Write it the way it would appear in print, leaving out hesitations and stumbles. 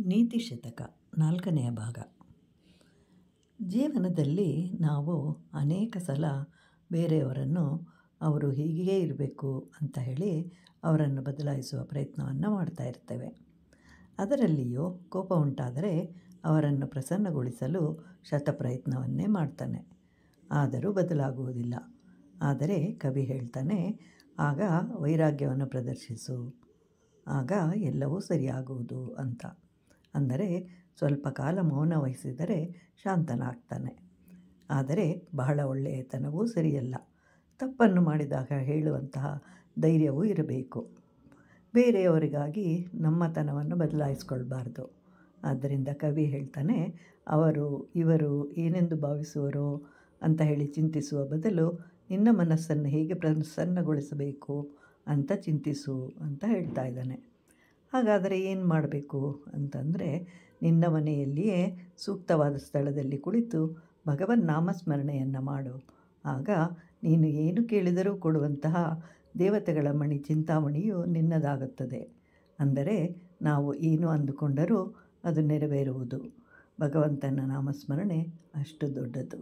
ನೀತಿ ಶತಕ 4ನೆಯ ಭಾಗ. ಜೀವನದಲ್ಲಿ ನಾವು ಅನೇಕ ಸಲ ಬೇರೆಯವರನ್ನು ಅವರು ಹೀಗೇ ಇರಬೇಕು ಅಂತ ಹೇಳಿ ಅವರನ್ನು ಬದಲಾಯಿಸುವ ಪ್ರಯತ್ನವನ್ನು ಮಾಡ್ತಾ ಇರ್ತೇವೆ. ಅದರಲ್ಲಿಯೂ ಕೋಪ ಉಂಟಾದರೆ ಅವರನ್ನು ಪ್ರಸನ್ನಗೊಳಿಸಲು ಶತಪ್ರಯತ್ನವನ್ನೇ ಮಾಡ್ತಾನೆ, ಆದರೂ ಬದಲಾಗುವುದಿಲ್ಲ. ಆದರೆ ಕವಿ ಹೇಳ್ತಾನೆ, ಆಗ ವೈರಾಗ್ಯವನ್ನು ಪ್ರದರ್ಶಿಸು, ಆಗ ಎಲ್ಲವೂ ಸರಿಯಾಗುವುದು ಅಂತ. ಅಂದರೆ ಸ್ವಲ್ಪ ಕಾಲ ಮೌನ ವಹಿಸಿದರೆ ಶಾಂತನಾಗ್ತಾನೆ. ಆದರೆ ಬಹಳ ಒಳ್ಳೆಯತನವೂ ಸರಿಯಲ್ಲ. ತಪ್ಪನ್ನು ಮಾಡಿದಾಗ ಹೇಳುವಂತಹ ಧೈರ್ಯವೂ ಇರಬೇಕು. ಬೇರೆಯವರಿಗಾಗಿ ನಮ್ಮತನವನ್ನು ಬದಲಾಯಿಸ್ಕೊಳ್ಬಾರ್ದು. ಆದ್ದರಿಂದ ಕವಿ ಹೇಳ್ತಾನೆ, ಅವರು ಇವರು ಏನೆಂದು ಭಾವಿಸುವರೋ ಅಂತ ಹೇಳಿ ಚಿಂತಿಸುವ ಬದಲು ನಿನ್ನ ಮನಸ್ಸನ್ನು ಹೇಗೆ ಪ್ರಸನ್ನಗೊಳಿಸಬೇಕು ಅಂತ ಚಿಂತಿಸು ಅಂತ ಹೇಳ್ತಾ ಇದ್ದಾನೆ. ಹಾಗಾದರೆ ಏನು ಮಾಡಬೇಕು ಅಂತಂದರೆ, ನಿನ್ನ ಮನೆಯಲ್ಲಿಯೇ ಸೂಕ್ತವಾದ ಸ್ಥಳದಲ್ಲಿ ಕುಳಿತು ಭಗವನ್ ನಾಮಸ್ಮರಣೆಯನ್ನು ಮಾಡು. ಆಗ ನೀನು ಏನು ಕೇಳಿದರೂ ಕೊಡುವಂತಹ ದೇವತೆಗಳ ಮಣಿ ಚಿಂತಾಮಣಿಯು ನಿನ್ನದಾಗುತ್ತದೆ. ಅಂದರೆ ನಾವು ಏನು ಅಂದುಕೊಂಡರೂ ಅದು ನೆರವೇರುವುದು. ಭಗವಂತನ ನಾಮಸ್ಮರಣೆ ಅಷ್ಟು ದೊಡ್ಡದು.